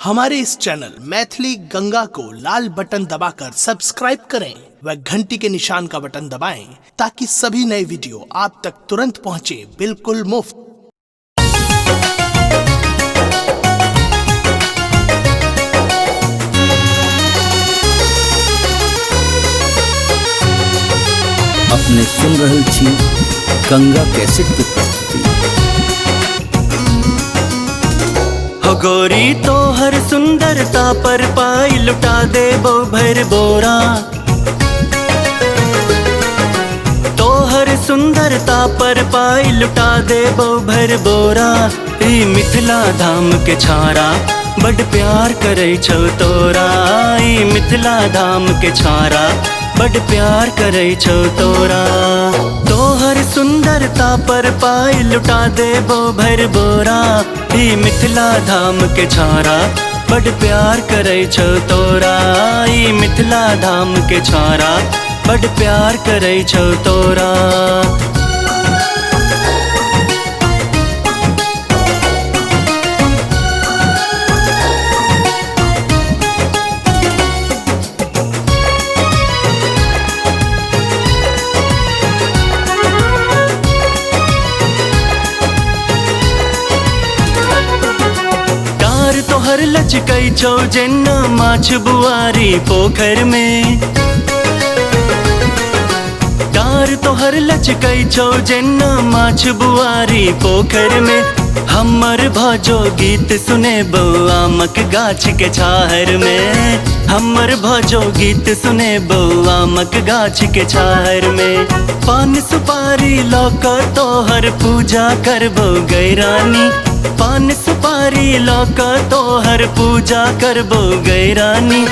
हमारे इस चैनल मैथिली गंगा को लाल बटन दबाकर सब्सक्राइब करें व घंटी के निशान का बटन दबाएं ताकि सभी नए वीडियो आप तक तुरंत पहुंचे बिल्कुल मुफ्त। अपने सुन रहल छी गंगा कैसेट के प्रस्तुति। हो गोरी तोहर सुंदरता पर पाई लुटा दे भर बोरा, तोहर सुंदरता पर पाई लुटा दे भर बोरा। ई मिथिला धाम के छारा बड़ प्यार करे छौ तोरा, ई मिथिला धाम के छारा बड़ प्यार करे छौ तोरा। तोहर सुंदरता पर पाई लुटा दे भर बोरा, ई मिथिला धाम के छारा बड़ प्यार करे छौ तोरा, ई मिथिला धाम के छारा बड़ प्यार करे छौ तोरा। तोहर लचकै छौ जेना माछ बुआरी पोखर में, डार तोहर लचकै छौ जेना माछ बुआरी पोखर में। हमर भजो गीत सुने आमक गाछ के छाहर में, हमर भजो गीत सुने आमक गाछ के छाहर में। पान सुपारी लौकर तोहर पूजा करबो गैरानी, पान सुपारी लौकर तोहर पूजा करबो गैरानी।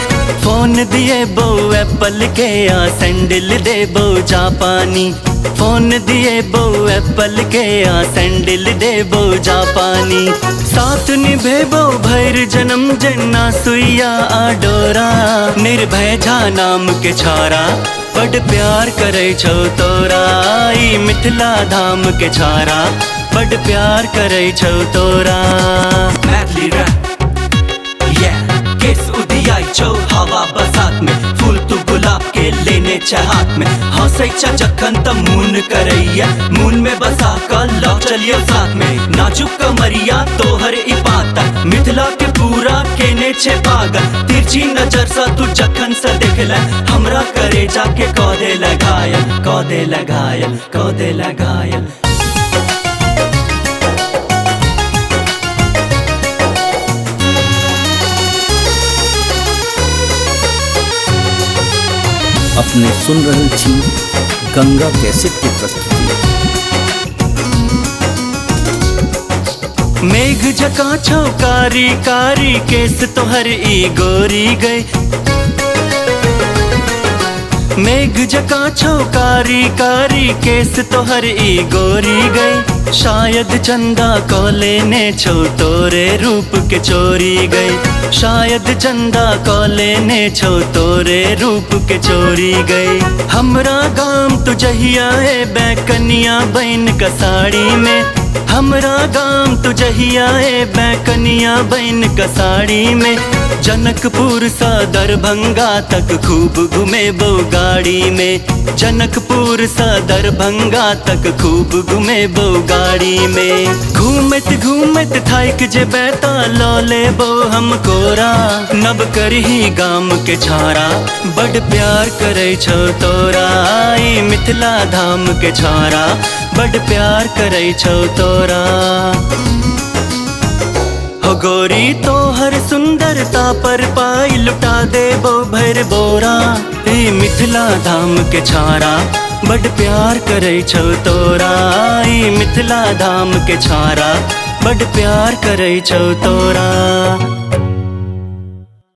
फोन दिए बो एप्पल के या सैंडल देबो जापानी, फोन दिए बो एप्पल के या सैंडल देबो जापानी। साथ निभेबो भैर जन्म जेना सुइया आडोरा, निर्भय झा नाम के छारा बड़ प्यार करे छौ तोरा, ई मिथिला धाम के छारा बड़ प्यार करे छौ तोरा। मैथिली रैप केस उदियाई छौ हवा बसात में, फूल तू गुलाब के लेने छ हाथ में। हंसै छ जखन त मून करैया, मून में बसा क लौ चलियो साथ में। नाजुक कमरिया तोहर ई पाता, मिथिला के पूरा केने छे पागल। तिरछी नजर सा तू जखन से देखला, हमरा करे जाके कह दे लगायल, कह दे लगायल, कह दे लगायल। अपने सुन रहल छी गंगा कैसेट के प्रस्तुति। मेघ जका छौ कारी कारी केस तोहर ई गोरी गई, मेघ जका छौ कारी कारी केस तोहर ई गोरी गई। शायद चंदा को लेने छौ तोरे रूप के चोरी गई, शायद चंदा को लेने छौ तोरे रूप के चोरी गई। हमरा गाम तू जहिया है बैकनिया बहन का साड़ी में, हमरा गाम तू जहिया है बैकनिया बहन का साड़ी में। जनकपुर सा दरभंगा तक खूब घूमे बो गाड़ी में, जनकपुर सा दरभंगा तक खूब घूमे बो गाड़ी में। घूमत घूमत थाइक जे बैता लो ले बो हम कोरा, नब करही गाम के छारा बड़ प्यार करे छौ तोरा, ई मिथिला धाम के छारा बड़ प्यार करे छौ तोरा। हो गोरी तोहर सुंदरता पर पाई लुटा दे भर बोरा, ई मिथिला धाम के छारा बड़ प्यार करे छौ तोरा, ई मिथिला धाम के छारा बड़ प्यार करे छौ तोरा।